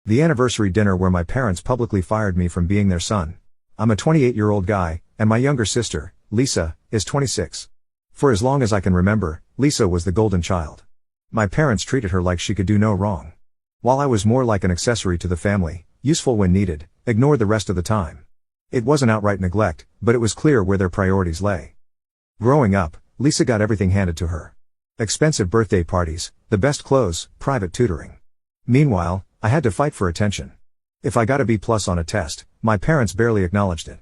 The anniversary dinner where my parents publicly fired me from being their son. I'm a 28-year-old guy, and my younger sister, Lisa, is 26. For as long as I can remember, Lisa was the golden child. My parents treated her like she could do no wrong. While I was more like an accessory to the family, useful when needed, ignored the rest of the time. It wasn't outright neglect, but it was clear where their priorities lay. Growing up, Lisa got everything handed to her. Expensive birthday parties, the best clothes, private tutoring. Meanwhile, I had to fight for attention. If I got a B+ on a test, my parents barely acknowledged it.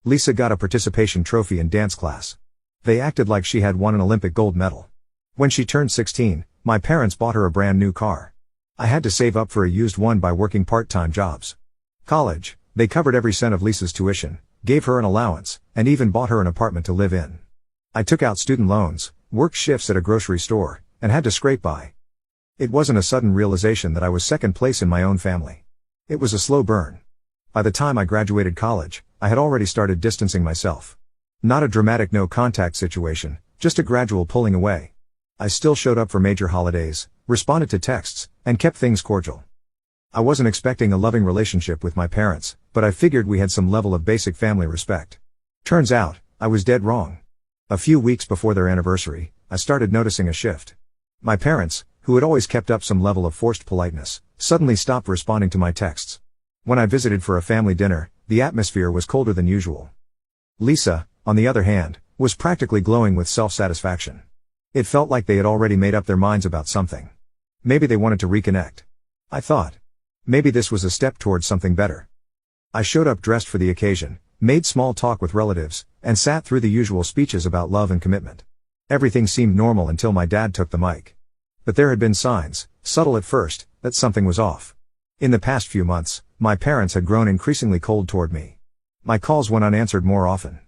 Lisa got a participation trophy in dance class. They acted like she had won an Olympic gold medal. When she turned 16, my parents bought her a brand new car. I had to save up for a used one by working part-time jobs. College, they covered every cent of Lisa's tuition, gave her an allowance, and even bought her an apartment to live in. I took out student loans, worked shifts at a grocery store, and had to scrape by. It wasn't a sudden realization that I was second place in my own family. It was a slow burn. By the time I graduated college, I had already started distancing myself. Not a dramatic no-contact situation, just a gradual pulling away. I still showed up for major holidays, responded to texts, and kept things cordial. I wasn't expecting a loving relationship with my parents, but I figured we had some level of basic family respect. Turns out, I was dead wrong. A few weeks before their anniversary, I started noticing a shift. My parents, who had always kept up some level of forced politeness, suddenly stopped responding to my texts. When I visited for a family dinner, the atmosphere was colder than usual. Lisa, on the other hand, was practically glowing with self-satisfaction. It felt like they had already made up their minds about something. Maybe they wanted to reconnect. I thought. Maybe this was a step towards something better. I showed up dressed for the occasion, made small talk with relatives, and sat through the usual speeches about love and commitment. Everything seemed normal until my dad took the mic. But there had been signs, subtle at first, that something was off. In the past few months, my parents had grown increasingly cold toward me. My calls went unanswered more often.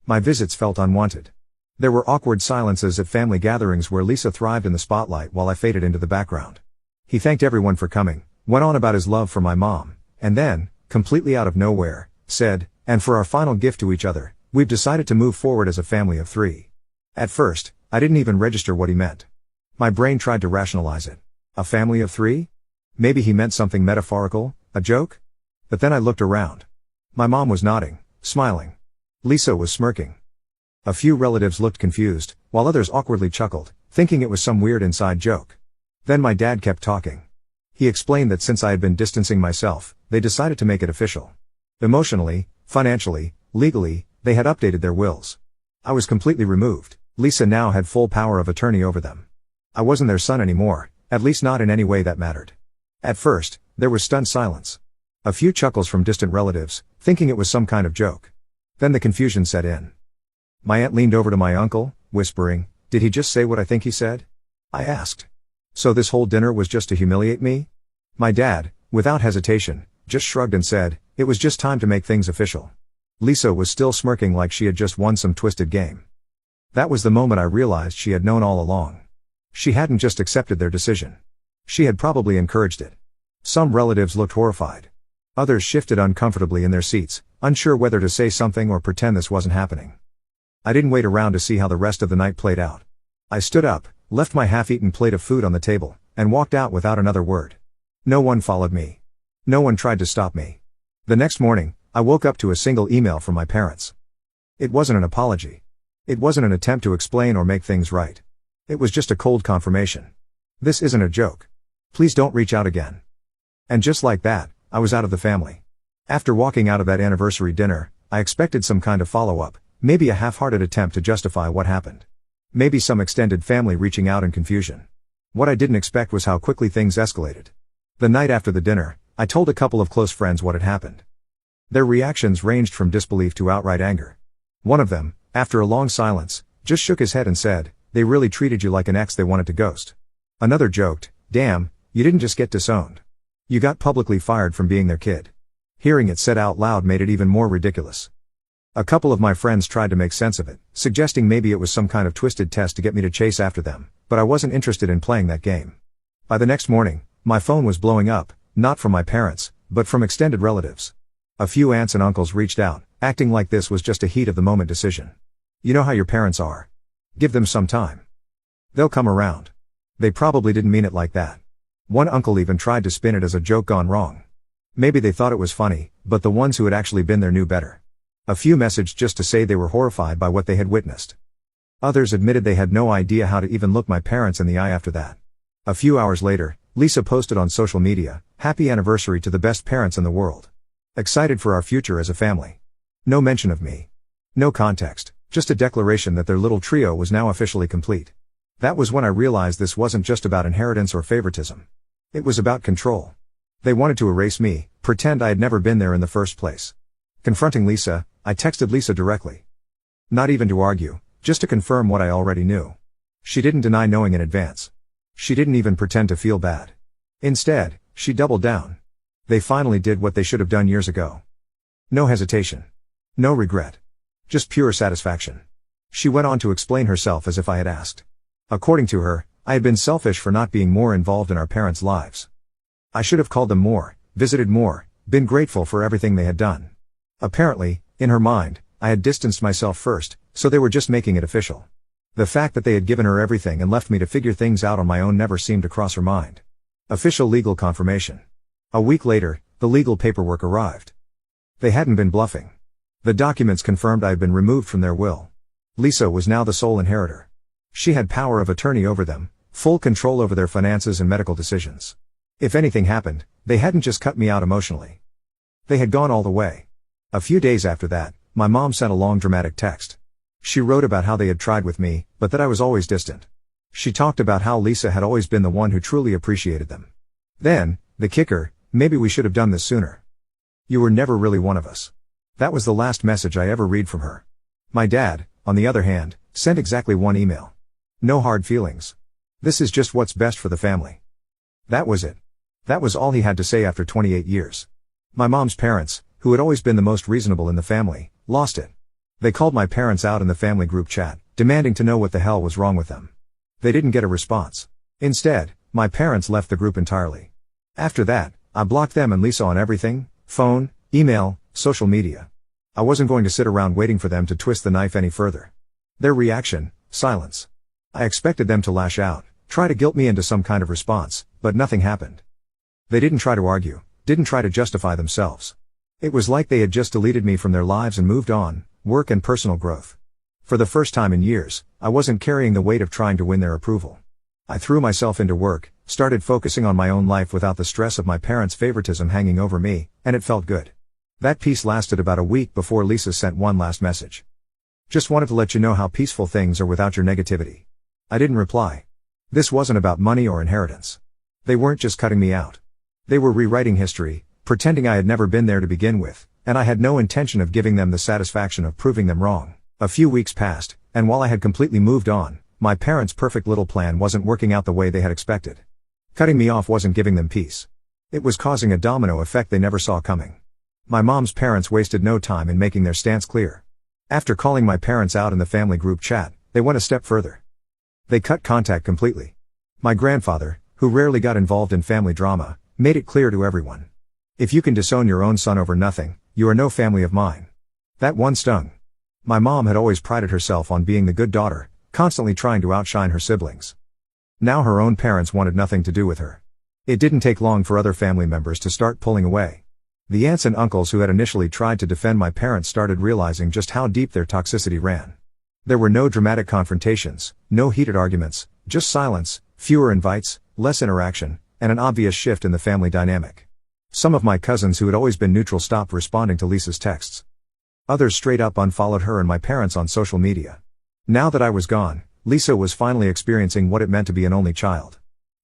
My visits felt unwanted. There were awkward silences at family gatherings where Lisa thrived in the spotlight while I faded into the background. He thanked everyone for coming, went on about his love for my mom, and then, completely out of nowhere, said, "And for our final gift to each other, we've decided to move forward as a family of 3. At first, I didn't even register what he meant. My brain tried to rationalize it. A family of 3? Maybe he meant something metaphorical, a joke? But then I looked around. My mom was nodding, smiling. Lisa was smirking. A few relatives looked confused, while others awkwardly chuckled, thinking it was some weird inside joke. Then my dad kept talking. He explained that since I had been distancing myself, they decided to make it official. Emotionally, financially, legally, they had updated their wills. I was completely removed. Lisa now had full power of attorney over them. I wasn't their son anymore, at least not in any way that mattered. At first, there was stunned silence. A few chuckles from distant relatives, thinking it was some kind of joke. Then the confusion set in. My aunt leaned over to my uncle, whispering, "Did he just say what I think he said?" I asked. "So this whole dinner was just to humiliate me?" My dad, without hesitation, just shrugged and said, "It was just time to make things official." Lisa was still smirking like she had just won some twisted game. That was the moment I realized she had known all along. She hadn't just accepted their decision. She had probably encouraged it. Some relatives looked horrified. Others shifted uncomfortably in their seats, unsure whether to say something or pretend this wasn't happening. I didn't wait around to see how the rest of the night played out. I stood up, left my half-eaten plate of food on the table, and walked out without another word. No one followed me. No one tried to stop me. The next morning, I woke up to a single email from my parents. It wasn't an apology. It wasn't an attempt to explain or make things right. It was just a cold confirmation. "This isn't a joke. Please don't reach out again." And just like that, I was out of the family. After walking out of that anniversary dinner, I expected some kind of follow-up, maybe a half-hearted attempt to justify what happened. Maybe some extended family reaching out in confusion. What I didn't expect was how quickly things escalated. The night after the dinner, I told a couple of close friends what had happened. Their reactions ranged from disbelief to outright anger. One of them, after a long silence, just shook his head and said, "They really treated you like an ex they wanted to ghost." Another joked, "Damn, you didn't just get disowned. You got publicly fired from being their kid." Hearing it said out loud made it even more ridiculous. A couple of my friends tried to make sense of it, suggesting maybe it was some kind of twisted test to get me to chase after them, but I wasn't interested in playing that game. By the next morning, my phone was blowing up, not from my parents, but from extended relatives. A few aunts and uncles reached out, acting like this was just a heat-of-the-moment decision. "You know how your parents are. Give them some time. They'll come around. They probably didn't mean it like that." One uncle even tried to spin it as a joke gone wrong. Maybe they thought it was funny, but the ones who had actually been there knew better. A few messaged just to say they were horrified by what they had witnessed. Others admitted they had no idea how to even look my parents in the eye after that. A few hours later, Lisa posted on social media, "Happy anniversary to the best parents in the world. Excited for our future as a family." No mention of me. No context, just a declaration that their little trio was now officially complete. That was when I realized this wasn't just about inheritance or favoritism. It was about control. They wanted to erase me, pretend I had never been there in the first place. Confronting Lisa, I texted Lisa directly. Not even to argue, just to confirm what I already knew. She didn't deny knowing in advance. She didn't even pretend to feel bad. Instead, she doubled down. They finally did what they should have done years ago. No hesitation. No regret. Just pure satisfaction. She went on to explain herself as if I had asked. According to her, I had been selfish for not being more involved in our parents' lives. I should have called them more, visited more, been grateful for everything they had done. Apparently, in her mind, I had distanced myself first, so they were just making it official. The fact that they had given her everything and left me to figure things out on my own never seemed to cross her mind. Official legal confirmation. A week later, the legal paperwork arrived. They hadn't been bluffing. The documents confirmed I had been removed from their will. Lisa was now the sole inheritor. She had power of attorney over them, full control over their finances and medical decisions. If anything happened, they hadn't just cut me out emotionally. They had gone all the way. A few days after that, my mom sent a long dramatic text. She wrote about how they had tried with me, but that I was always distant. She talked about how Lisa had always been the one who truly appreciated them. Then, the kicker, "Maybe we should have done this sooner. You were never really one of us." That was the last message I ever read from her. My dad, on the other hand, sent exactly one email. "No hard feelings. This is just what's best for the family." That was it. That was all he had to say after 28 years. My mom's parents, who had always been the most reasonable in the family, lost it. They called my parents out in the family group chat, demanding to know what the hell was wrong with them. They didn't get a response. Instead, my parents left the group entirely. After that, I blocked them and Lisa on everything: phone, email, social media. I wasn't going to sit around waiting for them to twist the knife any further. Their reaction: silence. I expected them to lash out, try to guilt me into some kind of response, but nothing happened. They didn't try to argue, didn't try to justify themselves. It was like they had just deleted me from their lives and moved on, work and personal growth. For the first time in years, I wasn't carrying the weight of trying to win their approval. I threw myself into work, started focusing on my own life without the stress of my parents' favoritism hanging over me, and it felt good. That peace lasted about a week before Lisa sent one last message. "Just wanted to let you know how peaceful things are without your negativity." I didn't reply. This wasn't about money or inheritance. They weren't just cutting me out. They were rewriting history, pretending I had never been there to begin with, and I had no intention of giving them the satisfaction of proving them wrong. A few weeks passed, and while I had completely moved on, my parents' perfect little plan wasn't working out the way they had expected. Cutting me off wasn't giving them peace. It was causing a domino effect they never saw coming. My mom's parents wasted no time in making their stance clear. After calling my parents out in the family group chat, they went a step further. They cut contact completely. My grandfather, who rarely got involved in family drama, made it clear to everyone: "If you can disown your own son over nothing, you are no family of mine." That one stung. My mom had always prided herself on being the good daughter, constantly trying to outshine her siblings. Now her own parents wanted nothing to do with her. It didn't take long for other family members to start pulling away. The aunts and uncles who had initially tried to defend my parents started realizing just how deep their toxicity ran. There were no dramatic confrontations, no heated arguments, just silence, fewer invites, less interaction, and an obvious shift in the family dynamic. Some of my cousins who had always been neutral stopped responding to Lisa's texts. Others straight up unfollowed her and my parents on social media. Now that I was gone, Lisa was finally experiencing what it meant to be an only child.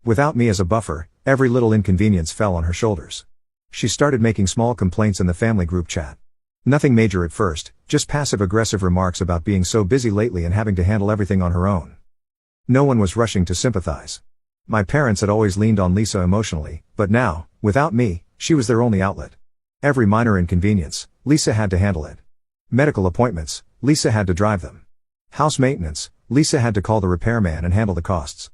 Without me as a buffer, every little inconvenience fell on her shoulders. She started making small complaints in the family group chat. Nothing major at first, just passive-aggressive remarks about being so busy lately and having to handle everything on her own. No one was rushing to sympathize. My parents had always leaned on Lisa emotionally, but now, without me, she was their only outlet. Every minor inconvenience, Lisa had to handle it. Medical appointments, Lisa had to drive them. House maintenance, Lisa had to call the repairman and handle the costs.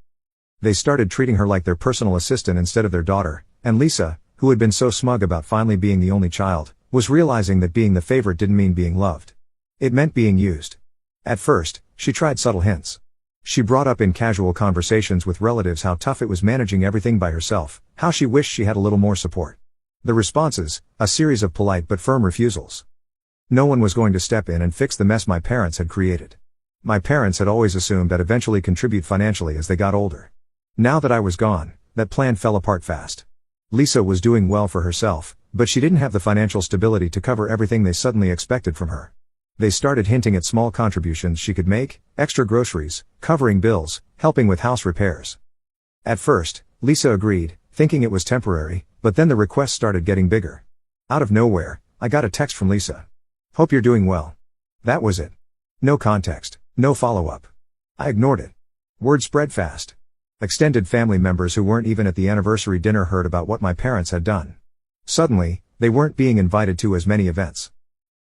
They started treating her like their personal assistant instead of their daughter, and Lisa, who had been so smug about finally being the only child, was realizing that being the favorite didn't mean being loved. It meant being used. At first, she tried subtle hints. She brought up in casual conversations with relatives how tough it was managing everything by herself, how she wished she had a little more support. The responses, a series of polite but firm refusals. No one was going to step in and fix the mess my parents had created. My parents had always assumed that eventually contribute financially as they got older. Now that I was gone, that plan fell apart fast. Lisa was doing well for herself, but she didn't have the financial stability to cover everything they suddenly expected from her. They started hinting at small contributions she could make, extra groceries, covering bills, helping with house repairs. At first, Lisa agreed, thinking it was temporary, but then the requests started getting bigger. Out of nowhere, I got a text from Lisa. "Hope you're doing well." That was it. No context, no follow-up. I ignored it. Word spread fast. Extended family members who weren't even at the anniversary dinner heard about what my parents had done. Suddenly, they weren't being invited to as many events.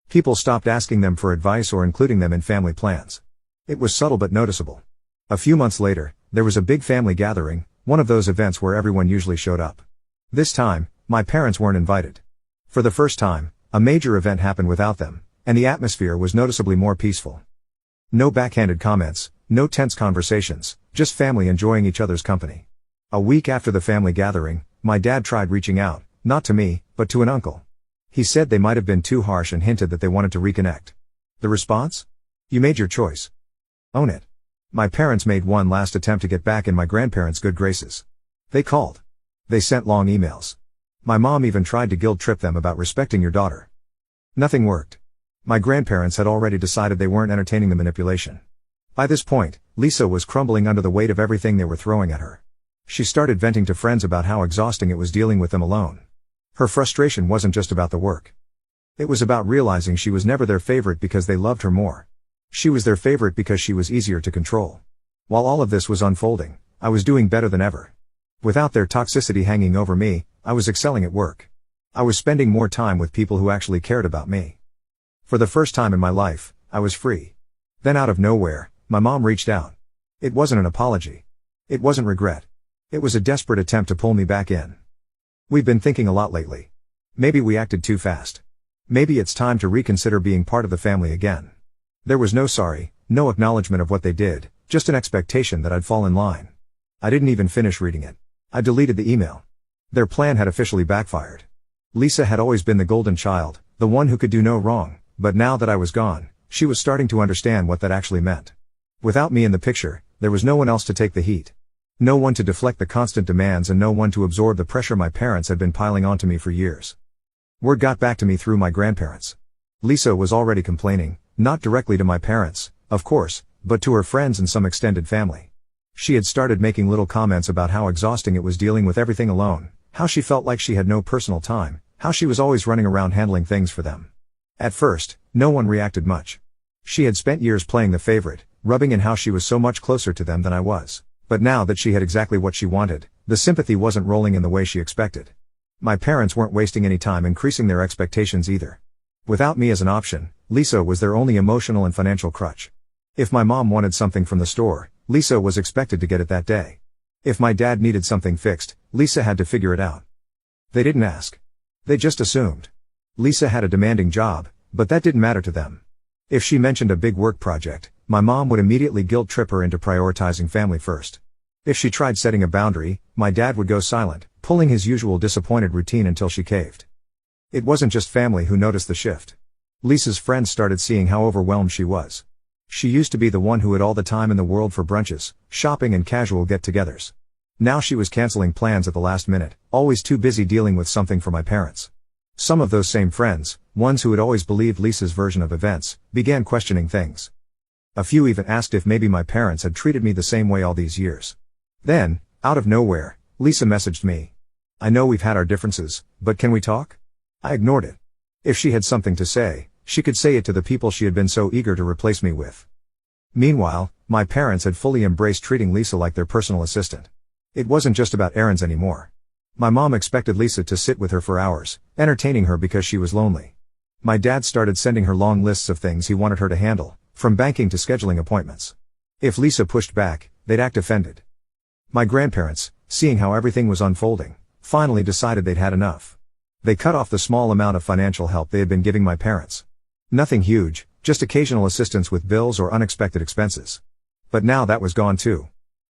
People stopped asking them for advice or including them in family plans. It was subtle but noticeable. A few months later, there was a big family gathering, one of those events where everyone usually showed up. This time, my parents weren't invited. For the first time, a major event happened without them, and the atmosphere was noticeably more peaceful. No backhanded comments, no tense conversations, just family enjoying each other's company. A week after the family gathering, my dad tried reaching out, not to me, but to an uncle. He said they might have been too harsh and hinted that they wanted to reconnect. The response? "You made your choice. Own it." My parents made one last attempt to get back in my grandparents' good graces. They called. They sent long emails. My mom even tried to guilt trip them about respecting your daughter. Nothing worked. My grandparents had already decided they weren't entertaining the manipulation. By this point, Lisa was crumbling under the weight of everything they were throwing at her. She started venting to friends about how exhausting it was dealing with them alone. Her frustration wasn't just about the work. It was about realizing she was never their favorite because they loved her more. She was their favorite because she was easier to control. While all of this was unfolding, I was doing better than ever. Without their toxicity hanging over me, I was excelling at work. I was spending more time with people who actually cared about me. For the first time in my life, I was free. Then out of nowhere, my mom reached out. It wasn't an apology. It wasn't regret. It was a desperate attempt to pull me back in. "We've been thinking a lot lately. Maybe we acted too fast. Maybe it's time to reconsider being part of the family again." There was no sorry, no acknowledgement of what they did, just an expectation that I'd fall in line. I didn't even finish reading it. I deleted the email. Their plan had officially backfired. Lisa had always been the golden child, the one who could do no wrong, but now that I was gone, she was starting to understand what that actually meant. Without me in the picture, there was no one else to take the heat. No one to deflect the constant demands and no one to absorb the pressure my parents had been piling onto me for years. Word got back to me through my grandparents. Lisa was already complaining, not directly to my parents, of course, but to her friends and some extended family. She had started making little comments about how exhausting it was dealing with everything alone, how she felt like she had no personal time, how she was always running around handling things for them. At first, no one reacted much. She had spent years playing the favorite, rubbing in how she was so much closer to them than I was. But now that she had exactly what she wanted, the sympathy wasn't rolling in the way she expected. My parents weren't wasting any time increasing their expectations either. Without me as an option, Lisa was their only emotional and financial crutch. If my mom wanted something from the store, Lisa was expected to get it that day. If my dad needed something fixed, Lisa had to figure it out. They didn't ask. They just assumed. Lisa had a demanding job, but that didn't matter to them. If she mentioned a big work project, my mom would immediately guilt trip her into prioritizing family first. If she tried setting a boundary, my dad would go silent, pulling his usual disappointed routine until she caved. It wasn't just family who noticed the shift. Lisa's friends started seeing how overwhelmed she was. She used to be the one who had all the time in the world for brunches, shopping and casual get-togethers. Now she was canceling plans at the last minute, always too busy dealing with something for my parents. Some of those same friends, ones who had always believed Lisa's version of events, began questioning things. A few even asked if maybe my parents had treated me the same way all these years. Then, out of nowhere, Lisa messaged me. "I know we've had our differences, but can we talk?" I ignored it. If she had something to say, she could say it to the people she had been so eager to replace me with. Meanwhile, my parents had fully embraced treating Lisa like their personal assistant. It wasn't just about errands anymore. My mom expected Lisa to sit with her for hours, entertaining her because she was lonely. My dad started sending her long lists of things he wanted her to handle, from banking to scheduling appointments. If Lisa pushed back, they'd act offended. My grandparents, seeing how everything was unfolding, finally decided they'd had enough. They cut off the small amount of financial help they had been giving my parents. Nothing huge, just occasional assistance with bills or unexpected expenses. But now that was gone too.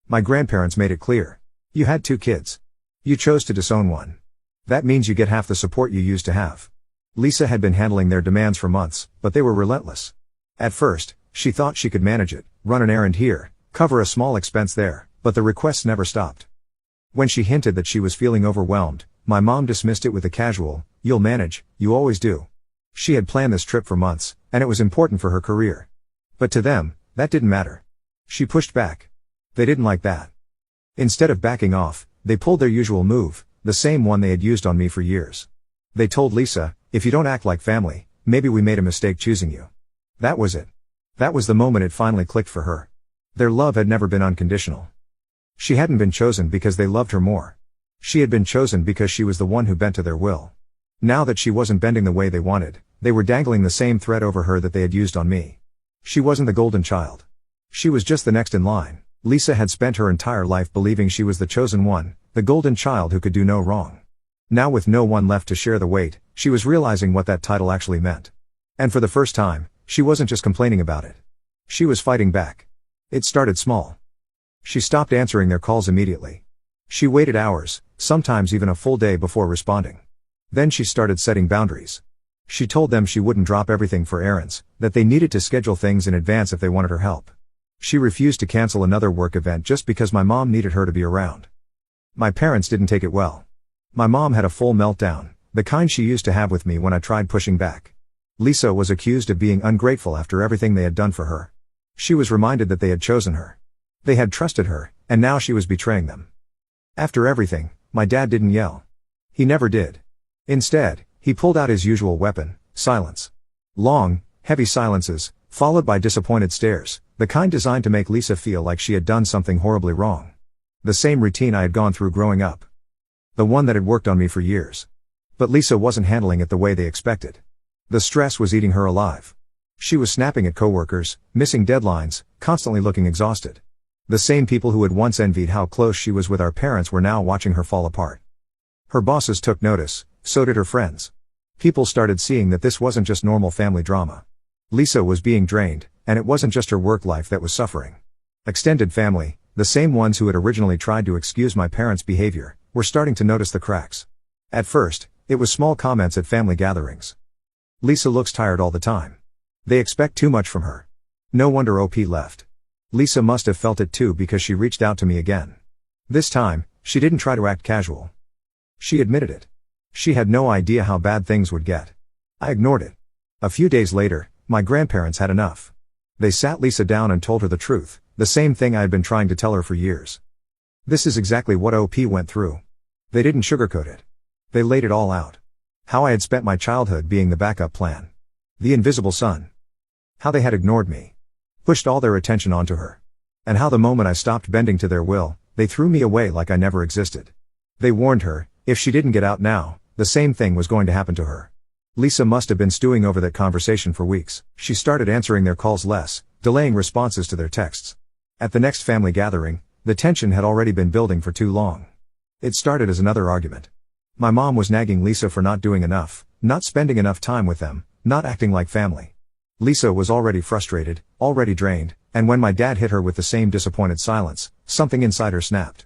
My grandparents made it clear. You had 2 kids. You chose to disown one. That means you get half the support you used to have. Lisa had been handling their demands for months, but they were relentless. At first, she thought she could manage it, run an errand here, cover a small expense there, but the requests never stopped. When she hinted that she was feeling overwhelmed, my mom dismissed it with a casual, "You'll manage, you always do." She had planned this trip for months, and it was important for her career. But to them, that didn't matter. She pushed back. They didn't like that. Instead of backing off, they pulled their usual move, the same one they had used on me for years. They told Lisa, "If you don't act like family, maybe we made a mistake choosing you." That was it. That was the moment it finally clicked for her. Their love had never been unconditional. She hadn't been chosen because they loved her more. She had been chosen because she was the one who bent to their will. Now that she wasn't bending the way they wanted, they were dangling the same thread over her that they had used on me. She wasn't the golden child. She was just the next in line. Lisa had spent her entire life believing she was the chosen one, the golden child who could do no wrong. Now with no one left to share the weight, she was realizing what that title actually meant. And for the first time, she wasn't just complaining about it. She was fighting back. It started small. She stopped answering their calls immediately. She waited hours, sometimes even a full day before responding. Then she started setting boundaries. She told them she wouldn't drop everything for errands, that they needed to schedule things in advance if they wanted her help. She refused to cancel another work event just because my mom needed her to be around. My parents didn't take it well. My mom had a full meltdown, the kind she used to have with me when I tried pushing back. Lisa was accused of being ungrateful after everything they had done for her. She was reminded that they had chosen her. They had trusted her, and now she was betraying them. After everything, my dad didn't yell. He never did. Instead, he pulled out his usual weapon, silence. Long, heavy silences, followed by disappointed stares, the kind designed to make Lisa feel like she had done something horribly wrong. The same routine I had gone through growing up. The one that had worked on me for years. But Lisa wasn't handling it the way they expected. The stress was eating her alive. She was snapping at coworkers, missing deadlines, constantly looking exhausted. The same people who had once envied how close she was with our parents were now watching her fall apart. Her bosses took notice, so did her friends. People started seeing that this wasn't just normal family drama. Lisa was being drained, and it wasn't just her work life that was suffering. Extended family, the same ones who had originally tried to excuse my parents' behavior, were starting to notice the cracks. At first, it was small comments at family gatherings. "Lisa looks tired all the time. They expect too much from her. No wonder OP left." Lisa must have felt it too because she reached out to me again. This time, she didn't try to act casual. She admitted it. She had no idea how bad things would get. I ignored it. A few days later, my grandparents had enough. They sat Lisa down and told her the truth, the same thing I had been trying to tell her for years. This is exactly what OP went through. They didn't sugarcoat it. They laid it all out. How I had spent my childhood being the backup plan. The invisible son. How they had ignored me. Pushed all their attention onto her. And how the moment I stopped bending to their will, they threw me away like I never existed. They warned her, if she didn't get out now, the same thing was going to happen to her. Lisa must have been stewing over that conversation for weeks. She started answering their calls less, delaying responses to their texts. At the next family gathering, the tension had already been building for too long. It started as another argument. My mom was nagging Lisa for not doing enough, not spending enough time with them, not acting like family. Lisa was already frustrated, already drained, and when my dad hit her with the same disappointed silence, something inside her snapped.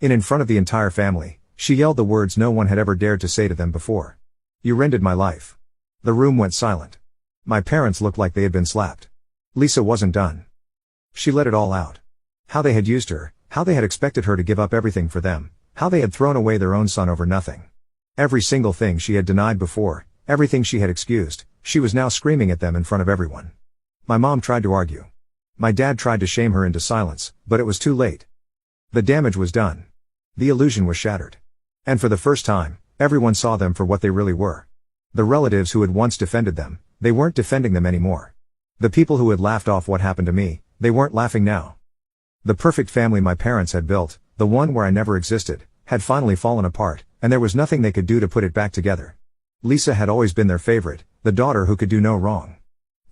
In front of the entire family, she yelled the words no one had ever dared to say to them before. "You ended my life." The room went silent. My parents looked like they had been slapped. Lisa wasn't done. She let it all out. How they had used her, how they had expected her to give up everything for them, how they had thrown away their own son over nothing. Every single thing she had denied before, everything she had excused, she was now screaming at them in front of everyone. My mom tried to argue. My dad tried to shame her into silence, but it was too late. The damage was done. The illusion was shattered. And for the first time, everyone saw them for what they really were. The relatives who had once defended them, they weren't defending them anymore. The people who had laughed off what happened to me, they weren't laughing now. The perfect family my parents had built, the one where I never existed, had finally fallen apart, and there was nothing they could do to put it back together. Lisa had always been their favorite, the daughter who could do no wrong.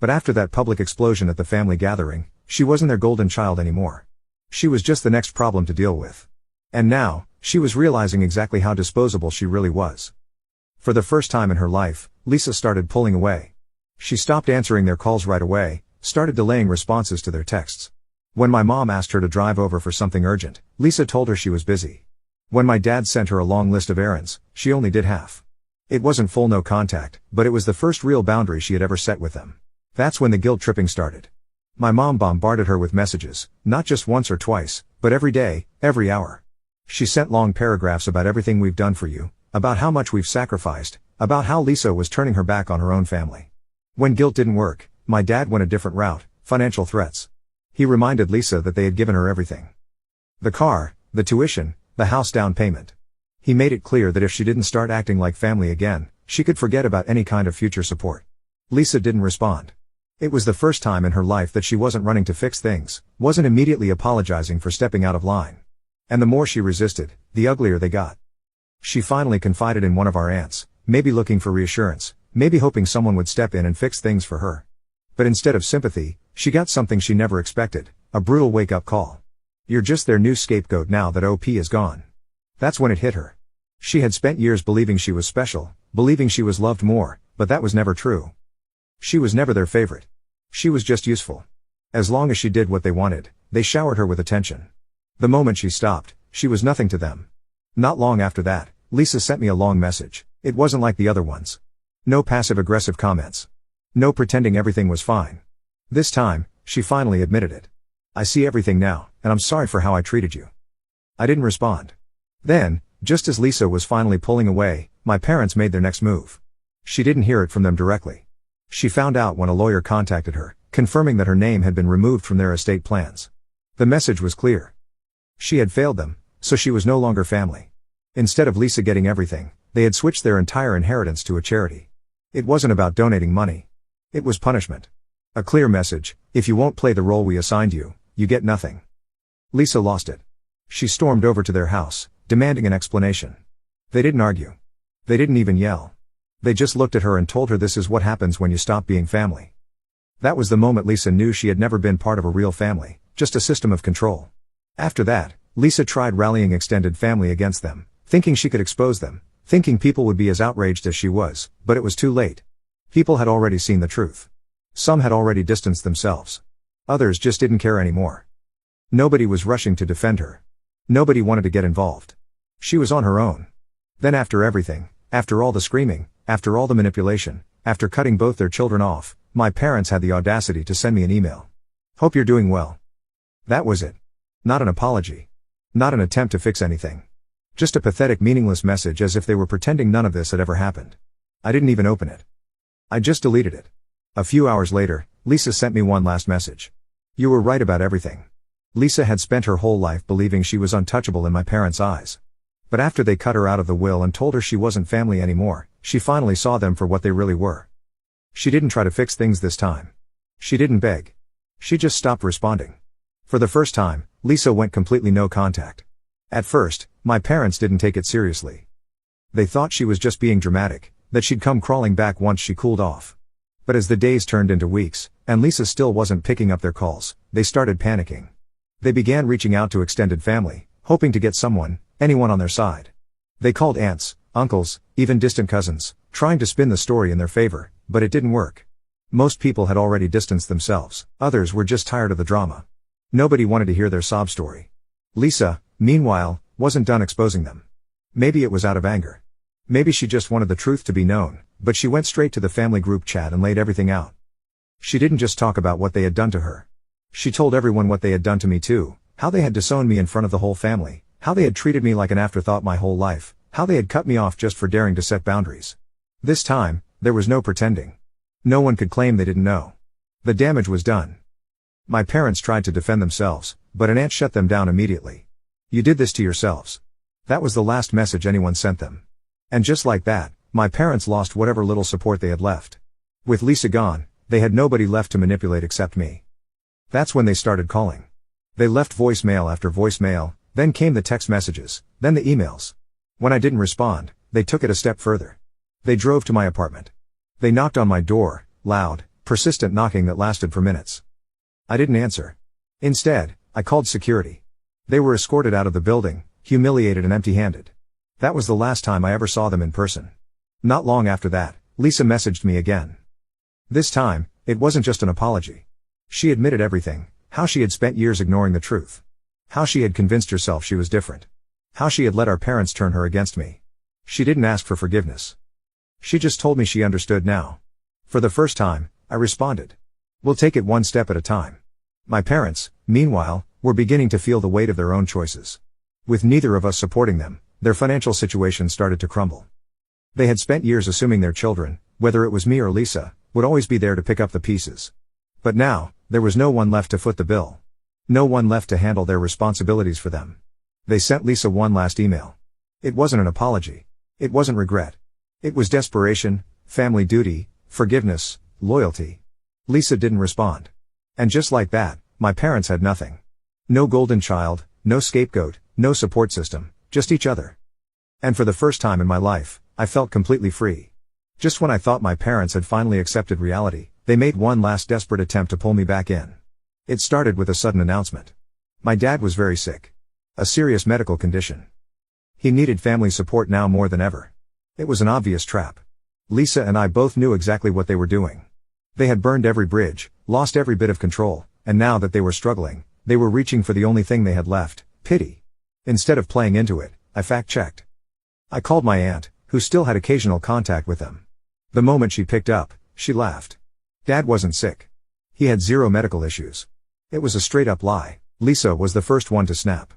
But after that public explosion at the family gathering, she wasn't their golden child anymore. She was just the next problem to deal with. And now, she was realizing exactly how disposable she really was. For the first time in her life, Lisa started pulling away. She stopped answering their calls right away, started delaying responses to their texts. When my mom asked her to drive over for something urgent, Lisa told her she was busy. When my dad sent her a long list of errands, she only did half. It wasn't full no contact, but it was the first real boundary she had ever set with them. That's when the guilt tripping started. My mom bombarded her with messages, not just once or twice, but every day, every hour. She sent long paragraphs about everything we've done for you, about how much we've sacrificed, about how Lisa was turning her back on her own family. When guilt didn't work, my dad went a different route, financial threats. He reminded Lisa that they had given her everything. The car, the tuition, the house down payment. He made it clear that if she didn't start acting like family again, she could forget about any kind of future support. Lisa didn't respond. It was the first time in her life that she wasn't running to fix things, wasn't immediately apologizing for stepping out of line. And the more she resisted, the uglier they got. She finally confided in one of our aunts, maybe looking for reassurance, maybe hoping someone would step in and fix things for her. But instead of sympathy, she got something she never expected, a brutal wake-up call. You're just their new scapegoat now that OP is gone. That's when it hit her. She had spent years believing she was special, believing she was loved more, but that was never true. She was never their favorite. She was just useful. As long as she did what they wanted, they showered her with attention. The moment she stopped, she was nothing to them. Not long after that, Lisa sent me a long message. It wasn't like the other ones. No passive-aggressive comments. No pretending everything was fine. This time, she finally admitted it. I see everything now, and I'm sorry for how I treated you. I didn't respond. Then, just as Lisa was finally pulling away, my parents made their next move. She didn't hear it from them directly. She found out when a lawyer contacted her, confirming that her name had been removed from their estate plans. The message was clear. She had failed them, so she was no longer family. Instead of Lisa getting everything, they had switched their entire inheritance to a charity. It wasn't about donating money. It was punishment. A clear message: if you won't play the role we assigned you, you get nothing. Lisa lost it. She stormed over to their house, demanding an explanation. They didn't argue. They didn't even yell. They just looked at her and told her this is what happens when you stop being family. That was the moment Lisa knew she had never been part of a real family, just a system of control. After that, Lisa tried rallying extended family against them, thinking she could expose them, thinking people would be as outraged as she was, but it was too late. People had already seen the truth. Some had already distanced themselves. Others just didn't care anymore. Nobody was rushing to defend her. Nobody wanted to get involved. She was on her own. Then after everything, after all the screaming, after all the manipulation, after cutting both their children off, my parents had the audacity to send me an email. Hope you're doing well. That was it. Not an apology. Not an attempt to fix anything. Just a pathetic, meaningless message, as if they were pretending none of this had ever happened. I didn't even open it. I just deleted it. A few hours later, Lisa sent me one last message. You were right about everything. Lisa had spent her whole life believing she was untouchable in my parents' eyes. But after they cut her out of the will and told her she wasn't family anymore, she finally saw them for what they really were. She didn't try to fix things this time. She didn't beg. She just stopped responding. For the first time, Lisa went completely no contact. At first, my parents didn't take it seriously. They thought she was just being dramatic, that she'd come crawling back once she cooled off. But as the days turned into weeks, and Lisa still wasn't picking up their calls, they started panicking. They began reaching out to extended family, hoping to get someone, anyone on their side. They called aunts, uncles, even distant cousins, trying to spin the story in their favor, but it didn't work. Most people had already distanced themselves, others were just tired of the drama. Nobody wanted to hear their sob story. Lisa, meanwhile, wasn't done exposing them. Maybe it was out of anger. Maybe she just wanted the truth to be known, but she went straight to the family group chat and laid everything out. She didn't just talk about what they had done to her. She told everyone what they had done to me too, how they had disowned me in front of the whole family, how they had treated me like an afterthought my whole life, how they had cut me off just for daring to set boundaries. This time, there was no pretending. No one could claim they didn't know. The damage was done. My parents tried to defend themselves, but an aunt shut them down immediately. You did this to yourselves. That was the last message anyone sent them. And just like that, my parents lost whatever little support they had left. With Lisa gone, they had nobody left to manipulate except me. That's when they started calling. They left voicemail after voicemail, then came the text messages, then the emails. When I didn't respond, they took it a step further. They drove to my apartment. They knocked on my door, loud, persistent knocking that lasted for minutes. I didn't answer. Instead, I called security. They were escorted out of the building, humiliated and empty-handed. That was the last time I ever saw them in person. Not long after that, Lisa messaged me again. This time, it wasn't just an apology. She admitted everything, how she had spent years ignoring the truth. How she had convinced herself she was different. How she had let our parents turn her against me. She didn't ask for forgiveness. She just told me she understood now. For the first time, I responded. We'll take it one step at a time. My parents, meanwhile, were beginning to feel the weight of their own choices. With neither of us supporting them, their financial situation started to crumble. They had spent years assuming their children, whether it was me or Lisa, would always be there to pick up the pieces. But now, there was no one left to foot the bill. No one left to handle their responsibilities for them. They sent Lisa one last email. It wasn't an apology. It wasn't regret. It was desperation, family duty, forgiveness, loyalty. Lisa didn't respond. And just like that, my parents had nothing. No golden child, no scapegoat, no support system, just each other. And for the first time in my life, I felt completely free. Just when I thought my parents had finally accepted reality, they made one last desperate attempt to pull me back in. It started with a sudden announcement. My dad was very sick. A serious medical condition. He needed family support now more than ever. It was an obvious trap. Lisa and I both knew exactly what they were doing. They had burned every bridge, lost every bit of control, and now that they were struggling, they were reaching for the only thing they had left, pity. Instead of playing into it, I fact-checked. I called my aunt, who still had occasional contact with them. The moment she picked up, she laughed. Dad wasn't sick. He had zero medical issues. It was a straight-up lie. Lisa was the first one to snap.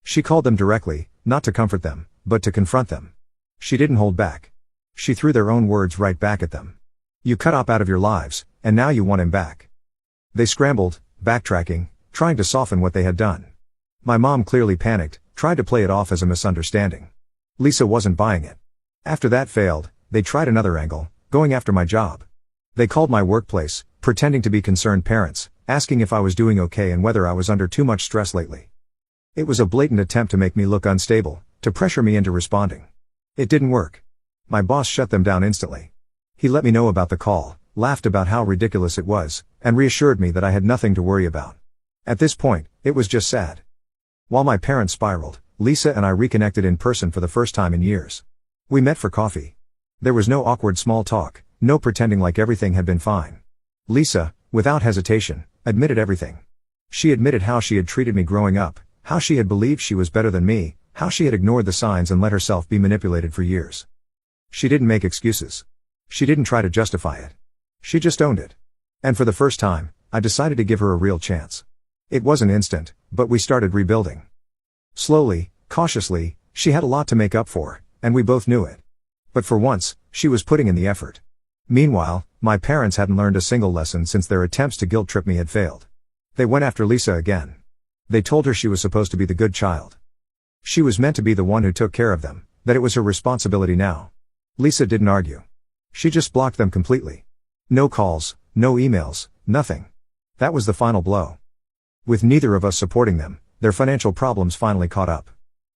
She called them directly, not to comfort them, but to confront them. She didn't hold back. She threw their own words right back at them. You cut Op out of your lives, and now you want him back. They scrambled, backtracking, trying to soften what they had done. My mom clearly panicked, tried to play it off as a misunderstanding. Lisa wasn't buying it. After that failed, they tried another angle, going after my job. They called my workplace, pretending to be concerned parents, asking if I was doing okay and whether I was under too much stress lately. It was a blatant attempt to make me look unstable, to pressure me into responding. It didn't work. My boss shut them down instantly. He let me know about the call, laughed about how ridiculous it was, and reassured me that I had nothing to worry about. At this point, it was just sad. While my parents spiraled, Lisa and I reconnected in person for the first time in years. We met for coffee. There was no awkward small talk, no pretending like everything had been fine. Lisa, without hesitation, admitted everything. She admitted how she had treated me growing up, how she had believed she was better than me, how she had ignored the signs and let herself be manipulated for years. She didn't make excuses. She didn't try to justify it. She just owned it. And for the first time, I decided to give her a real chance. It wasn't instant, but we started rebuilding. Slowly, cautiously, she had a lot to make up for, and we both knew it. But for once, she was putting in the effort. Meanwhile, my parents hadn't learned a single lesson since their attempts to guilt-trip me had failed. They went after Lisa again. They told her she was supposed to be the good child. She was meant to be the one who took care of them, that it was her responsibility now. Lisa didn't argue. She just blocked them completely. No calls, no emails, nothing. That was the final blow. With neither of us supporting them, their financial problems finally caught up.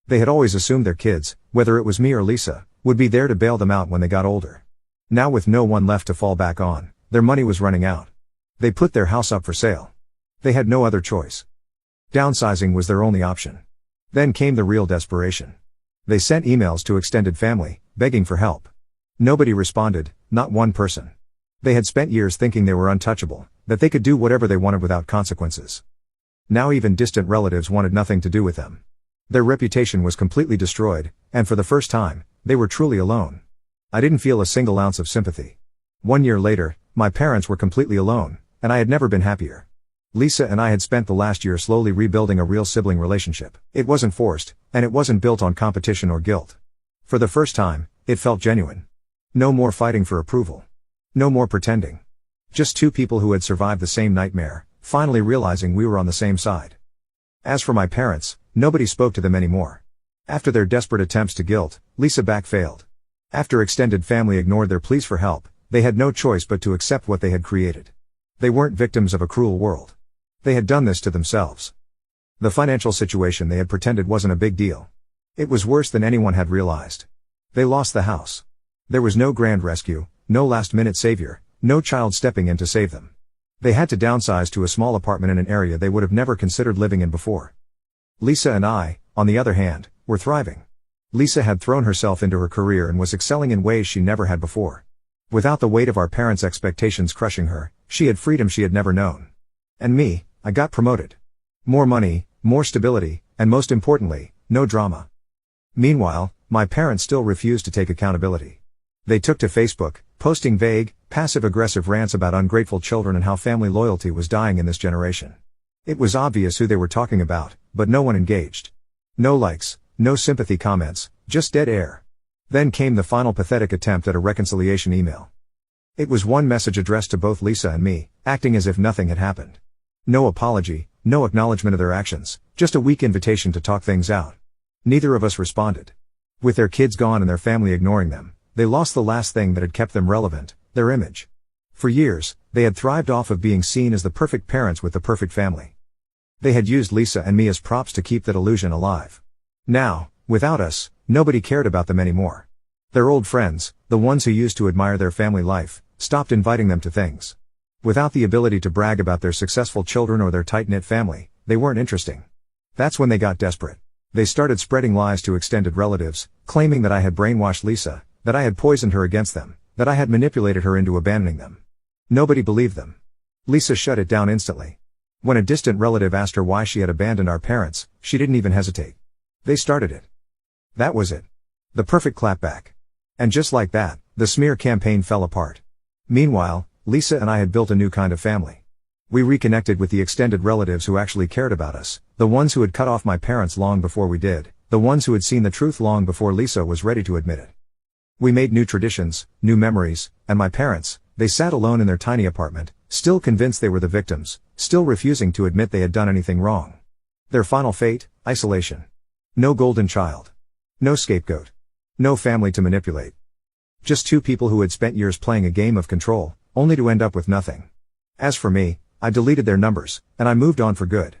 They had always assumed their kids, whether it was me or Lisa, would be there to bail them out when they got older. Now with no one left to fall back on, their money was running out. They put their house up for sale. They had no other choice. Downsizing was their only option. Then came the real desperation. They sent emails to extended family, begging for help. Nobody responded, not one person. They had spent years thinking they were untouchable, that they could do whatever they wanted without consequences. Now even distant relatives wanted nothing to do with them. Their reputation was completely destroyed, and for the first time, they were truly alone. I didn't feel a single ounce of sympathy. 1 year later, my parents were completely alone, and I had never been happier. Lisa and I had spent the last year slowly rebuilding a real sibling relationship. It wasn't forced, and it wasn't built on competition or guilt. For the first time, it felt genuine. No more fighting for approval. No more pretending. Just two people who had survived the same nightmare, finally realizing we were on the same side. As for my parents, nobody spoke to them anymore. After their desperate attempts to guilt, Lisa failed. After extended family ignored their pleas for help, they had no choice but to accept what they had created. They weren't victims of a cruel world. They had done this to themselves. The financial situation they had pretended wasn't a big deal. It was worse than anyone had realized. They lost the house. There was no grand rescue, no last-minute savior, no child stepping in to save them. They had to downsize to a small apartment in an area they would have never considered living in before. Lisa and I, on the other hand, were thriving. Lisa had thrown herself into her career and was excelling in ways she never had before. Without the weight of our parents' expectations crushing her, she had freedom she had never known. And me, I got promoted. More money, more stability, and most importantly, no drama. Meanwhile, my parents still refused to take accountability. They took to Facebook, posting vague, passive-aggressive rants about ungrateful children and how family loyalty was dying in this generation. It was obvious who they were talking about, but no one engaged. No likes, no sympathy comments, just dead air. Then came the final pathetic attempt at a reconciliation email. It was one message addressed to both Lisa and me, acting as if nothing had happened. No apology, no acknowledgement of their actions, just a weak invitation to talk things out. Neither of us responded. With their kids gone and their family ignoring them, they lost the last thing that had kept them relevant, their image. For years, they had thrived off of being seen as the perfect parents with the perfect family. They had used Lisa and me as props to keep that illusion alive. Now, without us, nobody cared about them anymore. Their old friends, the ones who used to admire their family life, stopped inviting them to things. Without the ability to brag about their successful children or their tight-knit family, they weren't interesting. That's when they got desperate. They started spreading lies to extended relatives, claiming that I had brainwashed Lisa, that I had poisoned her against them, that I had manipulated her into abandoning them. Nobody believed them. Lisa shut it down instantly. When a distant relative asked her why she had abandoned our parents, she didn't even hesitate. They started it. That was it. The perfect clapback. And just like that, the smear campaign fell apart. Meanwhile, Lisa and I had built a new kind of family. We reconnected with the extended relatives who actually cared about us, the ones who had cut off my parents long before we did, the ones who had seen the truth long before Lisa was ready to admit it. We made new traditions, new memories, and my parents, they sat alone in their tiny apartment, still convinced they were the victims, still refusing to admit they had done anything wrong. Their final fate, isolation. No golden child. No scapegoat. No family to manipulate. Just two people who had spent years playing a game of control, only to end up with nothing. As for me, I deleted their numbers, and I moved on for good.